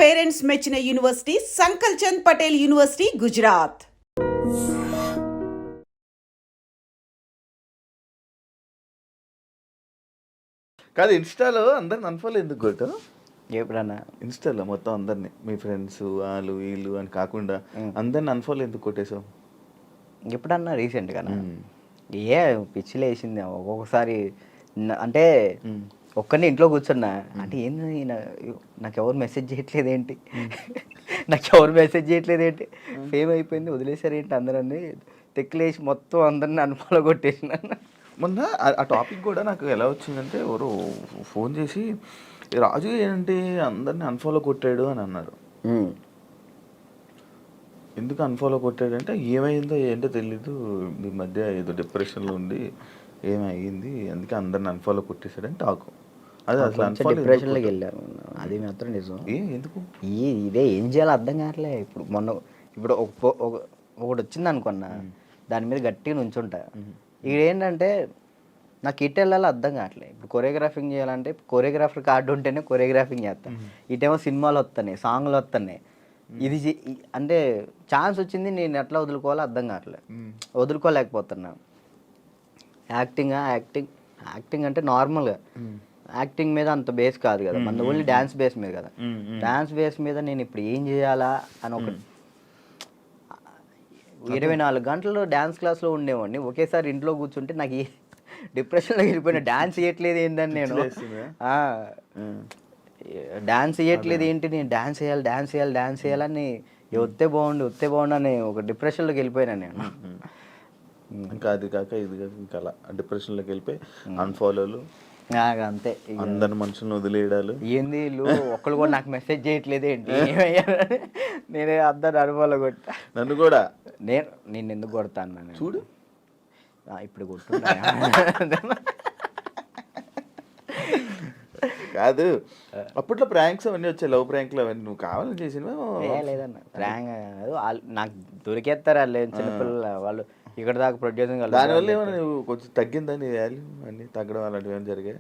Parents మెచ్చిన university సంకల్ Chand Patel university Gujarat. కాదు ఇన్స్టాలో అందరిని అన్ఫాలో ఎందుకు కొట్టావు? ఎప్పుడన్నా ఇన్స్టాలో మొత్తం అందరిని మీ ఫ్రెండ్స్ వాళ్ళు వీళ్ళు అని కాకుండా అందరిని అన్ఫాలో ఎందుకు కొట్టేసావు? ఎప్పుడన్నా రీసెంట్గానా ఏ పిచ్చిలు వేసింది ఒక్కొక్కసారి అంటే ఒక్కరిని ఇంట్లో కూర్చున్నా అంటే ఏంది నాకు ఎవరు మెసేజ్ చేయట్లేదు ఏంటి ఫేమ్ అయిపోయింది వదిలేసారు ఏంటి అందరని తెక్కులేసి మొత్తం అందరిని అన్ఫాలో కొట్టేసిన. మొన్న ఆ టాపిక్ కూడా నాకు ఎలా వచ్చిందంటే ఎవరు ఫోన్ చేసి రాజు ఏంటి అందరిని అన్ఫాలో కొట్టాడు అని అన్నారు. ఎందుకు అన్ఫాలో కొట్టాడు అంటే ఏమైందో ఏంటో తెలీదు, మీ మధ్య ఏదో డిప్రెషన్లో ఉండి ఏమైంది అందుకే అందరిని అన్ఫాలో కొట్టేశాడని టాకు. అది అసలు డిప్రెషన్లోకి వెళ్ళాను అది మాత్రం నిజం. ఎందుకు ఇదే ఏం చేయాలో అర్థం కావట్లే. ఇప్పుడు ఒకటి వచ్చింది అనుకున్నా దాని మీద గట్టిగా నుంచుంటా. ఇదేంటంటే నాకు ఇటు వెళ్ళాలో అర్థం కావట్లేదు. ఇప్పుడు కొరియోగ్రాఫింగ్ చేయాలంటే కొరియోగ్రాఫర్ కార్డు ఉంటేనే కొరియోగ్రాఫింగ్ చేస్తాను. ఇటేమో సినిమాలు వస్తున్నాయి, సాంగ్లు వస్తున్నాయి. ఇది అంటే ఛాన్స్ వచ్చింది నేను ఎట్లా వదులుకోవాలో అర్థం కావట్లేదు, వదులుకోలేకపోతున్నా. యాక్టింగ్ అంటే నార్మల్గా యాక్టింగ్ మీద అంత బేస్ కాదు కదా, మన ఓన్లీ డ్యాన్స్ బేస్ మీద కదా. డ్యాన్స్ బేస్ మీద నేను ఇప్పుడు ఏం చేయాలా అని ఒక 24 గంటలు డ్యాన్స్ క్లాస్లో ఉండేవాడిని. ఒకేసారి ఇంట్లో కూర్చుంటే నాకు డిప్రెషన్లో వెళ్ళిపోయిన. డ్యాన్స్ చేయట్లేదు ఏంటని నేను డాన్స్ చేయట్లేదు ఏంటి, నేను డాన్స్ చేయాలని వస్తే బాగుండు అని ఒక డిప్రెషన్లోకి వెళ్ళిపోయినా నేను. ఇంకా అది కాక ఇది కాక ఇంకా అలా డిప్రెషన్లోకి వెళ్ళిపోయి అన్ఫాలోలు అంతే. అందరి మనుషులను వదిలేయడాలు ఏంది వీళ్ళు ఒక్కళ్ళు కూడా నాకు మెసేజ్ చేయట్లేదు ఏంటి, నేనే అందరు అనుభవాలు కొట్టా. నన్ను కూడా నేను ఎందుకు కొడతాను చూడు ఇప్పుడు కొట్టున్నా. కాదు అప్పట్లో ప్రాంక్స్ అవన్నీ వచ్చాయి, లవ్ ప్రాంక్లు అవన్నీ నువ్వు కావాలని చేసినవా? లేదన్న ప్రాంక్ నాకు దొరికేస్తారు వాళ్ళు చిన్నపిల్లలు, వాళ్ళు ఇక్కడ దాకా ప్రొడ్యూసింగ్. దానివల్ల ఏమైనా నువ్వు కొంచెం తగ్గిందని వాల్యూ అన్నీ తగ్గడం అలాంటివి ఏమైనా జరిగాయి?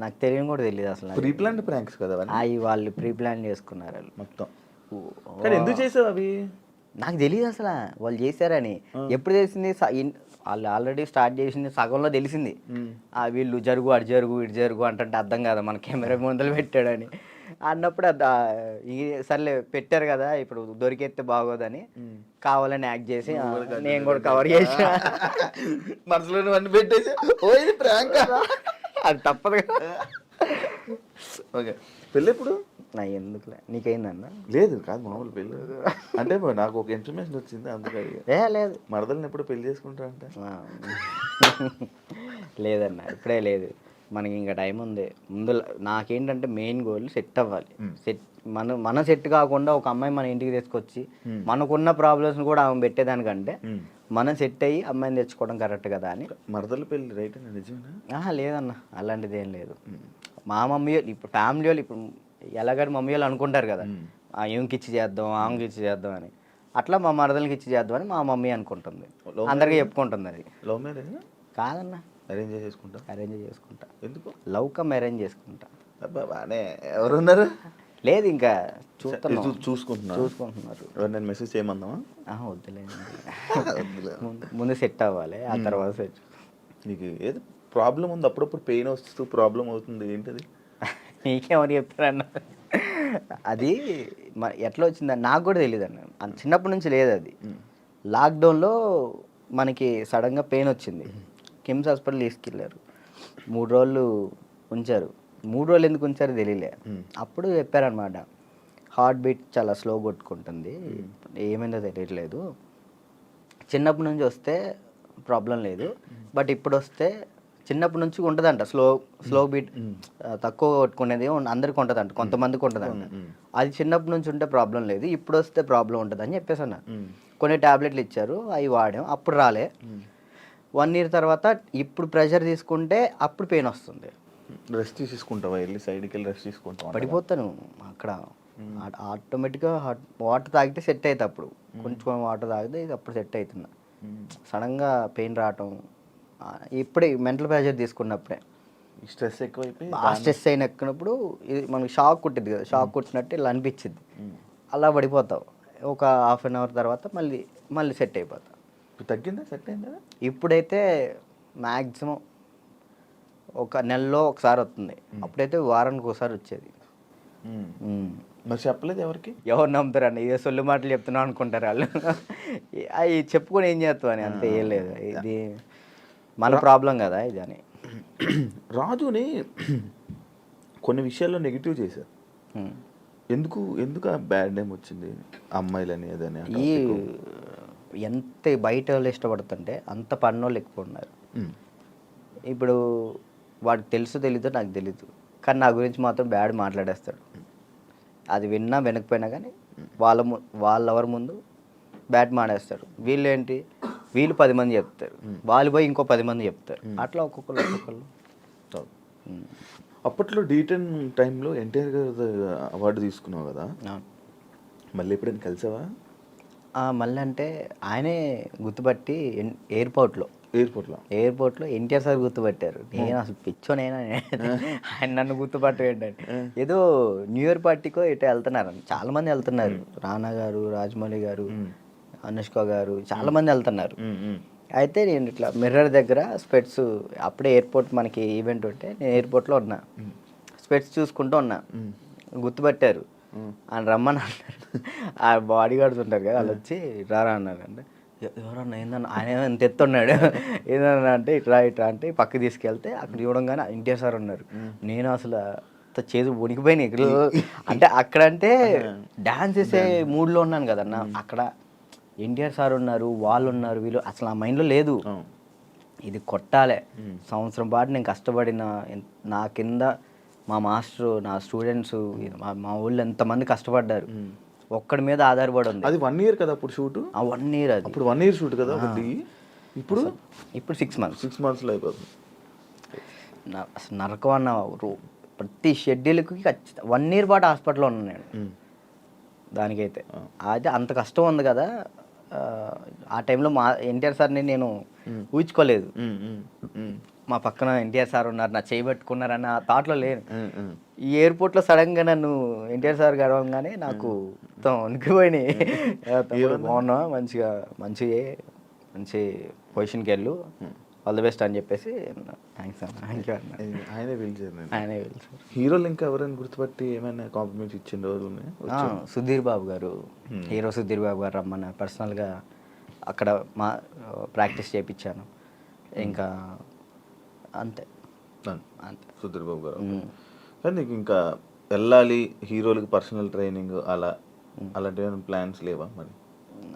నాకు తెలియని కూడా తెలియదు అసలు. ప్రీ ప్లాన్ ప్రాంక్స్ కదా అవి వాళ్ళు ప్రీ ప్లాన్ చేసుకున్నారు వాళ్ళు మొత్తం. కానీ ఎందుకు చేసావు అవి? నాకు తెలియదు అసలు వాళ్ళు చేశారని. ఎప్పుడు తెలిసింది? వాళ్ళు ఆల్రెడీ స్టార్ట్ చేసింది సగంలో తెలిసింది. వీళ్ళు జరుగు అటు జరుగు అంటే అర్థం కదా మన కెమెరా ముందలు పెట్టాడని అన్నప్పుడు సర్లే పెట్టారు కదా ఇప్పుడు దొరికేస్తే బాగోదని కావాలని యాక్ట్ చేసి నేను కూడా కవర్ చేసి మనసులో అన్ని పెట్టేసి అది తప్పదు కదా. ఓకే, పెళ్ళి ఎప్పుడు? ఎందుకులే, నీకైందన్న? లేదు కాదు మామూలు పెళ్ళి అంటే నాకు ఒక ఇన్ఫర్మేషన్ వచ్చింది అందుకే. లేదు మరదల్ని ఎప్పుడు పెళ్లి చేసుకుంటా అంటే లేదన్న ఇప్పుడే లేదు, మనకి ఇంకా టైం ఉంది. ముందు నాకేంటంటే మెయిన్ గోల్ సెట్ అవ్వాలి. మన సెట్ కాకుండా ఒక అమ్మాయి మన ఇంటికి తీసుకొచ్చి మనకున్న ప్రాబ్లమ్స్ కూడా ఆమె పెట్టేదానికంటే మనం సెట్ అయ్యి అమ్మాయిని తెచ్చుకోవడం కరెక్ట్ కదా అని. మరదల పెళ్ళి రైట్ అని నిజమేనా? లేదన్న అలాంటిది ఏం లేదు. మా మమ్మీ వాళ్ళు ఇప్పుడు ఫ్యామిలీ వాళ్ళు ఇప్పుడు ఎలాగని మమ్మీ వాళ్ళు అనుకుంటారు కదా, ఏమికి ఇచ్చి చేద్దాం ఆమెకి ఇచ్చి చేద్దాం అని. అట్లా మా మరదలకి ఇచ్చి చేద్దాం అని మా మమ్మీ అనుకుంటుంది, అందరికీ చెప్పుకుంటుంది. అది లవ్ మ్యారేజ్ కాదన్న, అరేంజ్ చేసుకుంటా. ఎందుకు? లవ్ కమ్ అరేంజ్ చేసుకుంటా. బానే ఎవరున్నారు? లేదు ఇంకా చూసుకుంటున్నారు. నేను మెసేజ్ చేయమందామా? వద్దులేదు, ముందు సెట్ అవ్వాలి ఆ తర్వాత సెట్. నీకు ఏదో ప్రాబ్లం ఉంది, అప్పుడప్పుడు పెయిన్ వస్తూ ప్రాబ్లం అవుతుంది, ఏంటది? నీకేమని చెప్తారన్న? అది ఎట్లా వచ్చిందని నాకు కూడా తెలియదు అన్న, చిన్నప్పటి నుంచి లేదు అది. లాక్డౌన్లో మనకి సడన్గా పెయిన్ వచ్చింది, కిమ్స్ హాస్పిటల్ తీసుకెళ్ళారు. 3 రోజులు ఉంచారు. 3 రోజులు ఎందుకు ఉంచారో తెలియలే. అప్పుడు చెప్పారనమాట, హార్ట్ బీట్ చాలా స్లో కొట్టుకుంటుంది, ఏమైందో తెలియట్లేదు, చిన్నప్పటి నుంచి వస్తే ప్రాబ్లం లేదు, బట్ ఇప్పుడు వస్తే చిన్నప్పటి నుంచి ఉంటుందంట స్లో బీట్, తక్కువ కొట్టుకునేది అందరికి ఉంటుందంట, కొంతమందికి ఉంటుందంట. అది చిన్నప్పటి నుంచి ఉంటే ప్రాబ్లం లేదు, ఇప్పుడు వస్తే ప్రాబ్లం ఉంటుంది అని చెప్పేసి అన్న. కొన్ని ట్యాబ్లెట్లు ఇచ్చారు, అవి వాడాం, అప్పుడు రాలే. 1 year తర్వాత ఇప్పుడు ప్రెషర్ తీసుకుంటే అప్పుడు పెయిన్ వస్తుంది. రెస్ట్ తీసుకుంటావా? వెళ్ళి సైడ్కి వెళ్ళి రెస్ట్ తీసుకుంటావా? పడిపోతాను అక్కడ, ఆటోమేటిక్గా వాటర్ తాగితే సెట్ అవుతుంది. అప్పుడు కొంచెం వాటర్ తాగితే ఇది అప్పుడు సెట్ అవుతున్నా. సడన్గా పెయిన్ రావటం ఇప్పుడే మెంటల్ ప్రెషర్ తీసుకున్నప్పుడే స్ట్రెస్ ఎక్కువైపోయి బాగా స్ట్రెస్ అయిన ఎక్కినప్పుడు ఇది మనకి షాక్ కుట్టింది కదా, షాక్ కుట్టినట్టు ఇలా అనిపించింది, అలా పడిపోతావు. ఒక హాఫ్ అన్ అవర్ తర్వాత మళ్ళీ మళ్ళీ సెట్ అయిపోతావు. ఇప్పుడు తగ్గిందా, సెట్ అయిందా? ఇప్పుడైతే మ్యాక్సిమం ఒక నెలలో ఒకసారి వస్తుంది, అప్పుడైతే వారానికి ఒకసారి వచ్చేది. మరి చెప్పలేదు ఎవరికి? ఎవరు నమ్ముతారండి, ఇదే సొల్లు మాటలు చెప్తున్నావు అనుకుంటారు వాళ్ళు. అవి చెప్పుకొని ఏం చేస్తావు అని, అంతే, ఏం లేదు, ఇది మన ప్రాబ్లం కదా ఇది అని. రాజుని కొన్ని విషయాల్లో నెగిటివ్ చేశారు. ఎందుకు ఆ బ్యాడ్ నేమ్ వచ్చింది అమ్మాయిలని అదని? ఈ ఎంత బయట వాళ్ళు ఇష్టపడుతుంటే అంత పన్నోళ్ళు ఎక్కువ ఉన్నారు. ఇప్పుడు వాడికి తెలుసు తెలీదో నాకు తెలీదు, కానీ నా గురించి మాత్రం బ్యాడ్ మాట్లాడేస్తాడు. అది విన్నా వినకపోయినా కానీ వాళ్ళెవరి ముందు బ్యాడ్ మాడేస్తాడు. వీళ్ళు ఏంటి, వీళ్ళు 10 మంది చెప్తారు, వాళ్ళు పోయి ఇంకో 10 మంది చెప్తారు, అట్లా ఒక్కొక్కరు. అప్పట్లో D10 టైంలో ఎన్టీఆర్ గారు అవార్డు తీసుకున్నావు కదా, మళ్ళీ ఎప్పుడైనా కలిసావా? మళ్ళీ అంటే ఆయనే గుర్తుపట్టి ఎయిర్పోర్ట్లో ఎన్టీఆర్ సార్ గుర్తుపట్టారు. నేను అసలు పిచ్చోనైనా ఆయన నన్ను గుర్తుపట్ట ఏంటంటే, ఏదో న్యూ ఇయర్ పార్టీకో ఎటో వెళ్తున్నారు, చాలా మంది వెళ్తున్నారు, రానా గారు, రాజమౌళి గారు, అనుష్క గారు, చాలా మంది వెళ్తున్నారు. అయితే నేను ఇట్లా మిర్రర్ దగ్గర స్పెట్స్, అప్పుడే ఎయిర్పోర్ట్ మనకి ఈవెంట్ ఉంటే నేను ఎయిర్పోర్ట్లో ఉన్నా, స్పెట్స్ చూసుకుంటూ ఉన్నా, గుర్తుపట్టారు, ఆయన రమ్మని అన్నారు. ఆ బాడీ గార్డ్స్ ఉంటారు కదా, వాళ్ళు వచ్చి రారా అన్నారు. అంటే ఎవరన్నా ఏందన్నా, ఆయన ఎంత ఎత్తున్నాడు, ఏదన్నా అంటే ఇట్లా అంటే పక్కకి తీసుకెళ్తే అక్కడ చూడంగానే ఎన్టీఆర్ సార్ ఉన్నారు. నేను అసలు చేదు వణికిపోయినాయి ఇక్కడ. అంటే అక్కడ అంటే డ్యాన్స్ చేసే మూడ్లో ఉన్నాను కదన్నా, అక్కడ ఎన్టీఆర్ సార్ ఉన్నారు, వాళ్ళు ఉన్నారు, వీళ్ళు అసలు ఆ మైండ్లో లేదు. ఇది కొట్టాలి, సంవత్సరం పాటు నేను కష్టపడిన, నా కింద మా మాస్టరు, నా స్టూడెంట్స్, మా ఊళ్ళో ఎంతమంది కష్టపడ్డారు, ఒక్కడి మీద ఆధారపడి ఉంది. అది 1 year కదా అప్పుడు షూట్? 1 year. అది అప్పుడు 1 year షూట్ కదా ఒకటి. ఇప్పుడు 6 months. 6 monthsలో అయిపోతుంది. అసలు నరకం అన్న, ప్రతి షెడ్యూల్కి 1 year పాటు హాస్పిటల్లో ఉన్నాను నేను. దానికైతే అయితే అంత కష్టం ఉంది కదా. ఆ టైంలో మా ఎన్టీఆర్ సార్ని నేను ఊహించుకోలేదు. మా పక్కన ఎన్టీఆర్ సార్ ఉన్నారు, నా చేయబెట్టుకున్నారన్న థాట్లో లేను. ఈ ఎయిర్పోర్ట్లో సడన్గా నన్ను ఎన్టీఆర్ సార్ గడవగానే నాకు మొత్తం వణికిపోయినాయి. బాగున్నా, మంచి పొజిషన్కి వెళ్ళు, ఆల్ ది బెస్ట్ అని చెప్పేసి, థ్యాంక్స్ అన్న, థ్యాంక్ యూ అన్న. ఆయనే పిలిచారు. హీరోలు ఇంకా ఎవరైనా గుర్తుపట్టి ఏమైనా కాంప్లిమెంట్స్ ఇచ్చిన రోజులు ఉన్నాయి? సుధీర్ బాబు గారు, హీరో సుధీర్ బాబు గారు రమ్మన్న, పర్సనల్గా అక్కడ మా ప్రాక్టీస్ చేయించాను. ఇంకా అంతే. సుధీర్ బాబు గారు. కానీ నీకు ఇంకా వెళ్ళాలి హీరోలకి పర్సనల్ ట్రైనింగ్ అలాంటి ప్లాన్స్ లేవా మరి?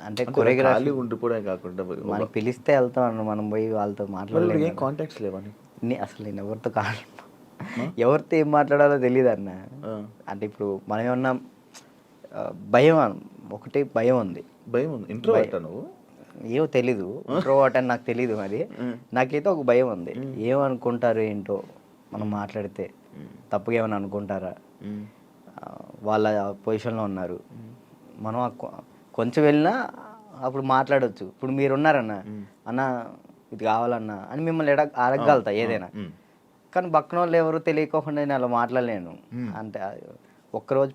అంటే కొరియోగ్రఫీ ఉండిపోవడం కాకుండా మనకి పిలిస్తే వెళ్తాం, మనం పోయి వాళ్ళతో మాట్లాడలేదు. ఏం కాంటాక్ట్స్ లేవా? అసలు నేను ఎవరితో ఎవరితో ఏం మాట్లాడాలో తెలియదు అన్న. అంటే ఇప్పుడు మనం ఏమన్నా భయం, ఒకటి భయం ఉంది. ఇంట్రోవర్ట్ నువ్వు? ఏమో తెలీదు, ఇంట్రోవర్ట్ అని నాకు తెలీదు. మరి నాకైతే ఒక భయం ఉంది, ఏమనుకుంటారు ఏంటో, మనం మాట్లాడితే తప్పుగా ఏమైనా అనుకుంటారా, వాళ్ళ పొజిషన్లో ఉన్నారు, మనం కొంచెం వెళ్ళినా అప్పుడు మాట్లాడవచ్చు. ఇప్పుడు మీరు ఉన్నారన్న, అన్న ఇది కావాలన్నా అని మిమ్మల్ని అడగగలుగుతా ఏదైనా, కానీ పక్కన వాళ్ళు ఎవరు తెలియకోకుండా నేను అలా మాట్లాడలేను. అంటే ఒక్కరోజు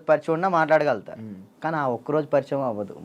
పరిచయం ఉన్నా మాట్లాడగలుగుతా, కానీ ఆ ఒక్కరోజు పరిచయం అవ్వదు.